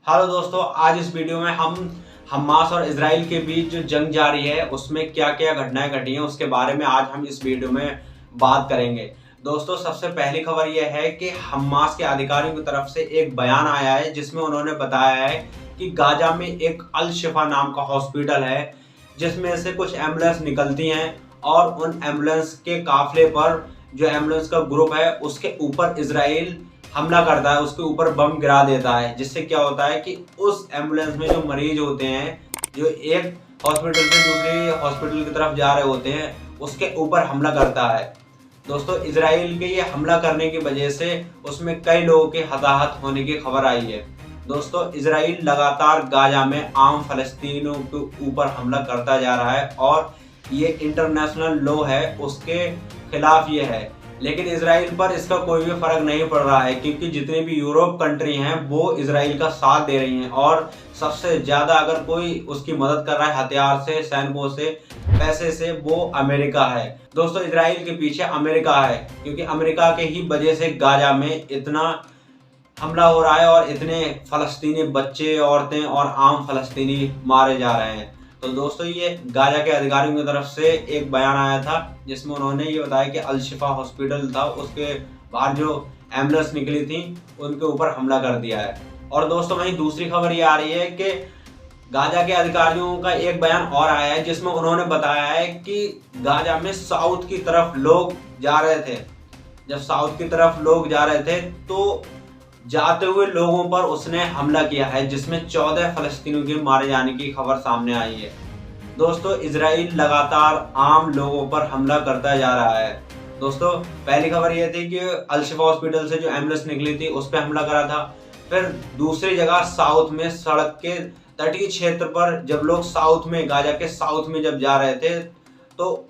Hello दोस्तों, आज इस वीडियो में हम हमास और इजराइल के बीच जो जंग जारी है उसमें क्या क्या घटनाएं घटी हैं उसके बारे में आज हम इस वीडियो में बात करेंगे। दोस्तों, सबसे पहली खबर यह है कि हमास के अधिकारियों की तरफ से एक बयान आया है जिसमें उन्होंने बताया है कि गाजा में एक अल शिफा नाम का हॉस्पिटल है जिसमें से कुछ एम्बुलेंस निकलती हैं और उन एम्बुलेंस के काफिले पर जो एम्बुलेंस का ग्रुप है उसके ऊपर इजराइल हमला करता है, उसके ऊपर बम गिरा देता है, जिससे क्या होता है कि उस एम्बुलेंस में जो मरीज होते हैं जो एक हॉस्पिटल से दूसरे हॉस्पिटल की तरफ जा रहे होते हैं उसके ऊपर हमला करता है। दोस्तों, इजराइल के ये हमला करने की वजह से उसमें कई लोगों के हताहत होने की खबर आई है। दोस्तों, इजराइल लगातार गाजा में आम फलस्तीनियों के ऊपर हमला करता जा रहा है और ये इंटरनेशनल लॉ है उसके खिलाफ ये है, लेकिन इजराइल पर इसका कोई भी फर्क नहीं पड़ रहा है क्योंकि जितने भी यूरोप कंट्री हैं वो इजराइल का साथ दे रही हैं और सबसे ज्यादा अगर कोई उसकी मदद कर रहा है हथियार से, सैनिकों से, पैसे से, वो अमेरिका है। दोस्तों, इजराइल के पीछे अमेरिका है क्योंकि अमेरिका के ही वजह से गाजा में इतना हमला हो रहा है और इतने फलस्तीनी बच्चे, औरतें और आम फलस्तीनी मारे जा रहे हैं। तो दोस्तों, ये गाजा के अधिकारियों की तरफ से एक बयान आया था जिसमें उन्होंने ये बताया कि अल शिफा हॉस्पिटल था उसके बाहर जो एम्बुलेंस निकली थी उनके ऊपर हमला कर दिया है। और दोस्तों, वहीं दूसरी खबर ये आ रही है कि गाजा के अधिकारियों का एक बयान और आया है जिसमें उन्होंने बताया है कि गाजा में साउथ की तरफ लोग जा रहे थे। जब साउथ की तरफ लोग जा रहे थे तो जाते हुए लोगों पर उसने हमला किया है जिसमें 14 फलस्तीनियों के मारे जाने की खबर सामने आई है। दोस्तों, इजराइल लगातार आम लोगों पर हमला करता जा रहा है। दोस्तों, पहली खबर यह थी कि अल शिफा हॉस्पिटल से जो एम्बुलेंस निकली थी उस पर हमला करा था। फिर दूसरी जगह साउथ में सड़क के तटीय क्षेत्र पर जब लोग साउथ में, गाजा के साउथ में जब जा रहे थे तो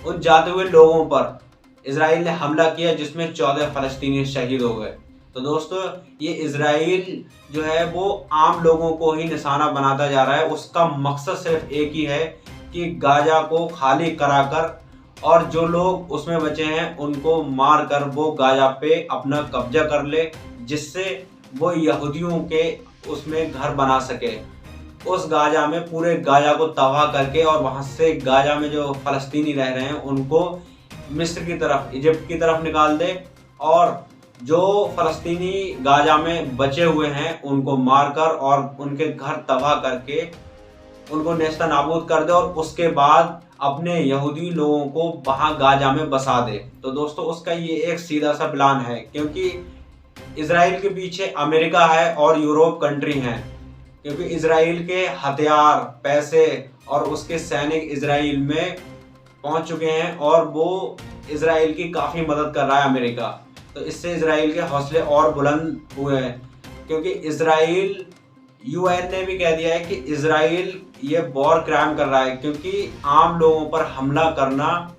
उन जाते हुए लोगों पर इजराइल ने हमला किया जिसमें 14 फलस्तीनी शहीद हो गए। तो दोस्तों, ये इजराइल जो है वो आम लोगों को ही निशाना बनाता जा रहा है। उसका मकसद सिर्फ एक ही है कि गाजा को खाली कराकर और जो लोग उसमें बचे हैं उनको मार कर वो गाजा पे अपना कब्जा कर ले, जिससे वो यहूदियों के उसमें घर बना सके। उस गाजा में पूरे गाजा को तबाह करके और वहां से गाजा में जो फलस्तीनी रह रहे हैं उनको मिस्र की तरफ, इजिप्ट की तरफ निकाल दे और जो फलस्तीनी गाजा में बचे हुए हैं उनको मारकर और उनके घर तबाह करके उनको नेस्ता नाबूद कर दे और उसके बाद अपने यहूदी लोगों को वहां गाजा में बसा दे। तो दोस्तों, उसका ये एक सीधा सा प्लान है क्योंकि इजराइल के पीछे अमेरिका है और यूरोप कंट्री हैं, क्योंकि इजराइल के हथियार, पैसे और उसके सैनिक इजराइल में पहुंच चुके हैं और वो इजराइल की काफी मदद कर रहा है अमेरिका। तो इससे इजराइल के हौसले और बुलंद हुए हैं क्योंकि इजराइल, यूएन ने भी कह दिया है कि इजराइल ये वॉर क्राइम कर रहा है क्योंकि आम लोगों पर हमला करना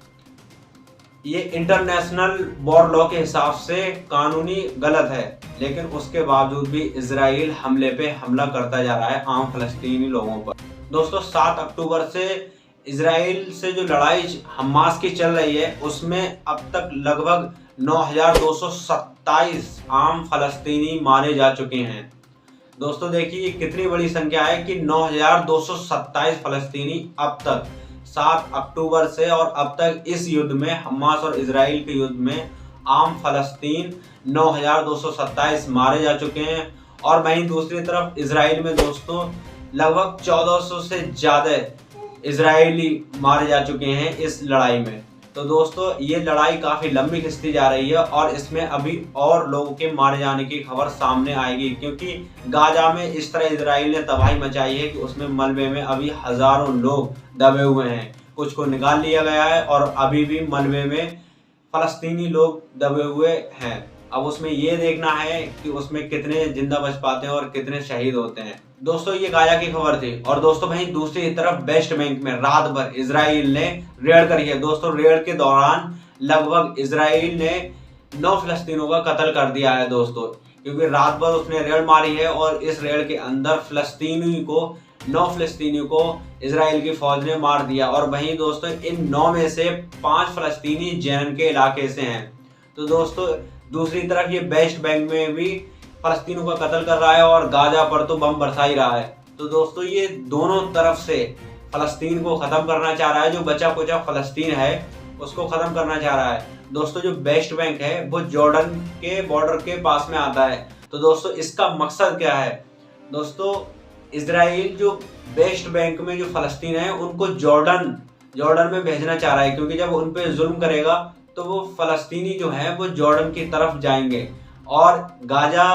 ये इंटरनेशनल वॉर लॉ के हिसाब से कानूनी गलत है, लेकिन उसके बावजूद भी इजराइल हमले पे हमला करता जा रहा है आम फलस्तीनी लोगों पर। दोस्तों, 7 अक्टूबर से इजराइल से जो लड़ाई हमास की चल रही है उसमें अब तक लगभग 9,227 आम फलस्तीनी मारे जा चुके हैं। दोस्तों, देखिए कितनी बड़ी संख्या है कि 9,227 फलस्तीनी अब तक 7 अक्टूबर से और अब तक इस युद्ध में, हमास और इजराइल के युद्ध में आम फलस्तीन 9,227 मारे जा चुके हैं। और वहीं दूसरी तरफ इजराइल में दोस्तों लगभग 1400 से ज्यादा इजरायली मारे जा चुके हैं इस लड़ाई में। तो दोस्तों, ये लड़ाई काफी लंबी खिंचती जा रही है और इसमें अभी और लोगों के मारे जाने की खबर सामने आएगी क्योंकि गाजा में इस तरह इजराइल ने तबाही मचाई है कि उसमें मलबे में अभी हजारों लोग दबे हुए हैं। कुछ को निकाल लिया गया है और अभी भी मलबे में फलस्तीनी लोग दबे हुए हैं। अब उसमें ये देखना है कि उसमें कितने जिंदा बच पाते हैं और कितने शहीद होते हैं। दोस्तों, ये गाजा की खबर थी। और दोस्तों, वहीं दूसरी तरफ वेस्ट बैंक में रात भर इजराइल ने रेड करी है। दोस्तों, रेड के दौरान लगभग इजराइल ने 9 फलस्तीनों का कत्ल कर दिया है दोस्तों, क्योंकि रात भर उसने रेड मारी है और इस रेड के अंदर 9 फलस्तीनियों को इजराइल की फौज ने मार दिया। और वहीं दोस्तों, इन 9 में से 5 फलस्तीनी जेनन के इलाके से हैं। तो दोस्तों, दूसरी तरफ ये वेस्ट बैंक में भी फलस्तीनियों का कत्ल कर रहा है और गाजा पर तो बम बरसा ही रहा है। तो दोस्तों ये दोनों तरफ से फलस्तीन को ख़त्म करना चाह रहा है, जो बचा कुचा फलस्तीन है उसको ख़त्म करना चाह रहा है। दोस्तों जो वेस्ट बैंक है वो जॉर्डन के बॉर्डर के पास में आता है। तो दोस्तों इसका मकसद क्या है? दोस्तों इजराइल जो वेस्ट बैंक में जो फलस्तीन है उनको जॉर्डन में भेजना चाह रहा है, क्योंकि जब उन पे जुल्म करेगा तो वो फलस्तीनी जो है वो जॉर्डन की तरफ जाएंगे। और गाजा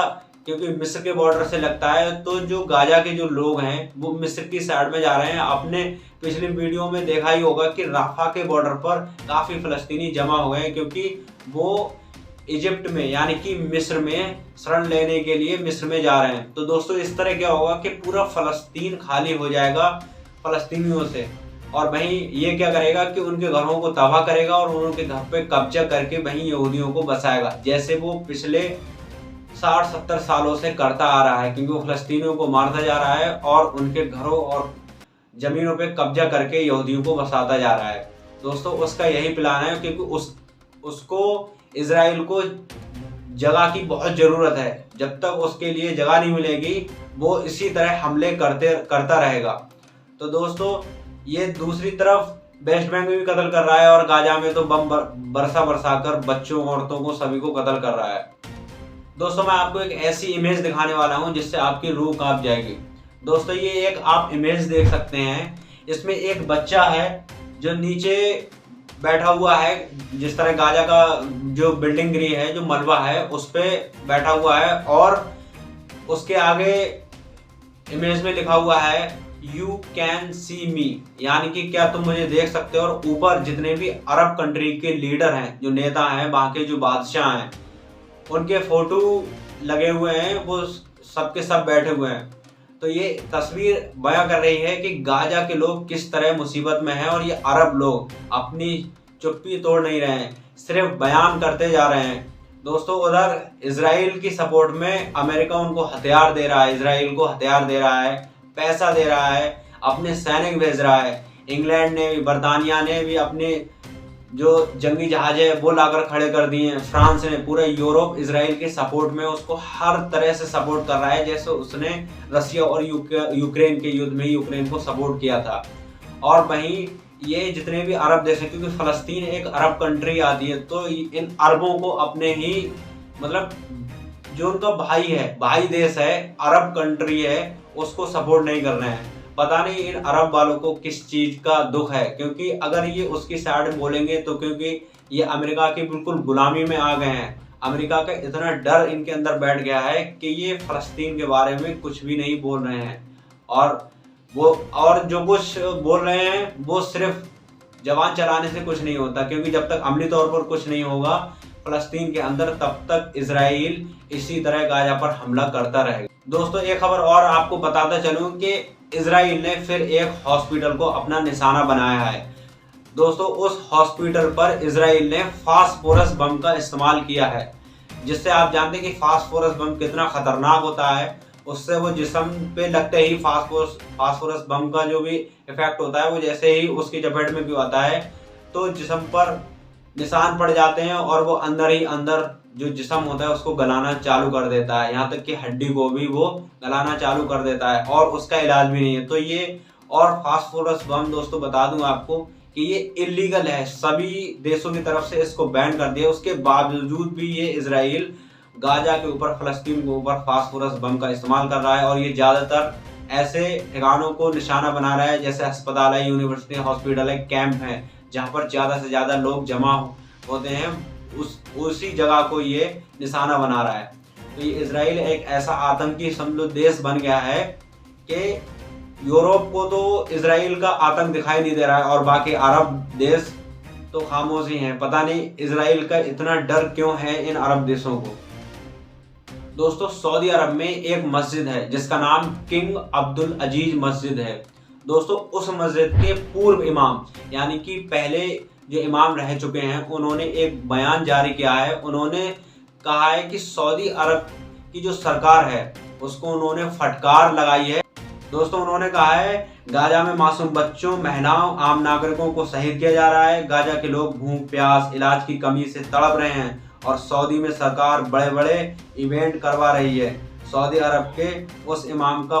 क्योंकि मिस्र के बॉर्डर से लगता है, तो जो गाजा के जो लोग हैं वो मिस्र की साइड में जा रहे हैं। आपने पिछली वीडियो में देखा ही होगा कि राफा के बॉर्डर पर काफ़ी फलस्तीनी जमा हो गए हैं, क्योंकि वो इजिप्ट में यानी कि मिस्र में शरण लेने के लिए मिस्र में जा रहे हैं। तो दोस्तों इस तरह क्या होगा कि पूरा फलस्तीन खाली हो जाएगा फलस्तीनियों से, और वहीं ये क्या करेगा कि उनके घरों को तबाह करेगा और उनके घर पे कब्जा करके वहीं यहूदियों को बसाएगा, जैसे वो पिछले 60-70 सालों से करता आ रहा है। क्योंकि वो फलस्तीनियों को मारता जा रहा है और उनके घरों और जमीनों पे कब्जा करके यहूदियों को बसाता जा रहा है। दोस्तों उसका यही प्लान है, क्योंकि उसको इजराइल को जगह की बहुत ज़रूरत है। जब तक उसके लिए जगह नहीं मिलेगी वो इसी तरह हमले करता रहेगा। तो दोस्तों ये दूसरी तरफ वेस्ट बैंक में भी कत्ल कर रहा है और गाजा में तो बम बरसा कर बच्चों औरतों को सभी को कत्ल कर रहा है। दोस्तों मैं आपको एक ऐसी इमेज दिखाने वाला हूं जिससे आपकी रूह कांप जाएगी। दोस्तों ये एक आप इमेज देख सकते हैं, इसमें एक बच्चा है जो नीचे बैठा हुआ है, जिस तरह गाजा का जो बिल्डिंग गिरी है, जो मलबा है उस पे बैठा हुआ है, और उसके आगे इमेज में लिखा हुआ है यू कैन सी मी, यानी कि क्या तुम मुझे देख सकते हो। और ऊपर जितने भी अरब कंट्री के लीडर हैं, जो नेता हैं, वहाँ के जो बादशाह हैं, उनके फोटो लगे हुए हैं, वो सबके सब बैठे हुए हैं। तो ये तस्वीर बयां कर रही है कि गाजा के लोग किस तरह मुसीबत में हैं और ये अरब लोग अपनी चुप्पी तोड़ नहीं रहे हैं, सिर्फ बयान करते जा रहे हैं। दोस्तों उधर इजराइल की सपोर्ट में अमेरिका उनको हथियार दे रहा है, इजराइल को हथियार दे रहा है, पैसा दे रहा है, अपने सैनिक भेज रहा है। इंग्लैंड ने भी, बरतानिया ने भी अपने जो जंगी जहाज है वो लाकर खड़े कर दिए हैं। फ्रांस ने, पूरा यूरोप इजराइल के सपोर्ट में उसको हर तरह से सपोर्ट कर रहा है, जैसे उसने रसिया और यूक्रेन के युद्ध में यूक्रेन को सपोर्ट किया था। और वहीं ये जितने भी अरब देश हैं, क्योंकि फलस्तीन एक अरब कंट्री आती है, तो इन अरबों को अपने ही मतलब जो उनका भाई है, भाई देश है, अरब कंट्री है, उसको सपोर्ट नहीं कर रहे हैं। पता नहीं इन अरब वालों को किस चीज का दुख है, क्योंकि अगर ये उसकी साइड बोलेंगे तो क्योंकि ये अमेरिका की बिल्कुल गुलामी में आ गए हैं। अमेरिका का इतना डर इनके अंदर बैठ गया है कि ये फलस्तीन के बारे में कुछ भी नहीं बोल रहे हैं, और जो कुछ बोल रहे हैं वो सिर्फ जवान चलाने से कुछ नहीं होता, क्योंकि जब तक अमली तौर पर कुछ नहीं होगा फलस्तीन के अंदर, तब तक इजराइल इसी तरह गाजा पर हमला करता रहेगा। दोस्तों एक खबर और आपको बताता चलूं कि इजराइल ने फिर एक हॉस्पिटल को अपना निशाना बनाया है। दोस्तों उस हॉस्पिटल पर इजराइल ने फास्फोरस बम का इस्तेमाल किया है, जिससे आप जानते हैं कि फास्फोरस बम कितना खतरनाक होता है। उससे वो जिस्म पे लगते ही फास्फोरस बम का जो भी इफेक्ट होता है वो जैसे ही उसकी चपेट में भी आता है तो जिस्म पर निशान पड़ जाते हैं, और वो अंदर ही अंदर जो जिस्म होता है उसको गलाना चालू कर देता है, यहाँ तक कि हड्डी को भी वो गलाना चालू कर देता है, और उसका इलाज भी नहीं है। तो ये और फास्फोरस बम दोस्तों बता दूं आपको कि ये इलीगल है, सभी देशों की तरफ से इसको बैन कर दिया। उसके बावजूद भी ये इजराइल गाजा के ऊपर, फलस्तीन के ऊपर फास्फोरस बम का इस्तेमाल कर रहा है, और ये ज़्यादातर ऐसे ठिकानों को निशाना बना रहा है जैसे अस्पताल है, यूनिवर्सिटी हॉस्पिटल है, कैंप है, जहाँ पर ज़्यादा से ज़्यादा लोग जमा होते हैं, उसी जगह को ये निशाना बना रहा है। तो ये इजराइल एक ऐसा आतंकी समझो देश बन गया है कि यूरोप को तो इजराइल का आतंक दिखाई नहीं दे रहा है, और बाकी अरब देश तो खामोश ही हैं। पता नहीं इजराइल का इतना डर क्यों है इन अरब देशों को। दोस्तों सऊदी अरब में एक मस्जिद है जिसका नाम किंग अब्दुल अजीज मस्जिद है। दोस्तों उस मस्जिद के पूर्व इमाम, यानी कि पहले जो इमाम रह चुके हैं, उन्होंने एक बयान जारी किया है। उन्होंने कहा है कि सऊदी अरब की जो सरकार है उसको उन्होंने फटकार लगाई है। दोस्तों उन्होंने कहा है गाजा में मासूम बच्चों, महिलाओं, आम नागरिकों को शहीद किया जा रहा है। गाजा के लोग भूख, प्यास, इलाज की कमी से तड़प रहे हैं, और सऊदी में सरकार बड़े बड़े इवेंट करवा रही है। सऊदी अरब के उस इमाम का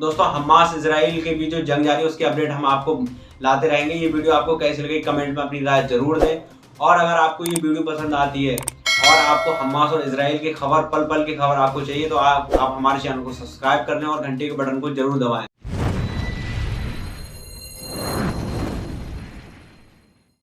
दोस्तों हमास इजराइल के बीच जो जंग जारी है उसकी अपडेट हम आपको लाते रहेंगे। ये वीडियो आपको कैसी लगी कमेंट में अपनी राय जरूर दें, और अगर आपको ये वीडियो पसंद आती है और आपको हमास और इजराइल की खबर पल पल की खबर आपको चाहिए तो आप हमारे चैनल को सब्सक्राइब कर लें और घंटे के बटन को जरूर दबाएं।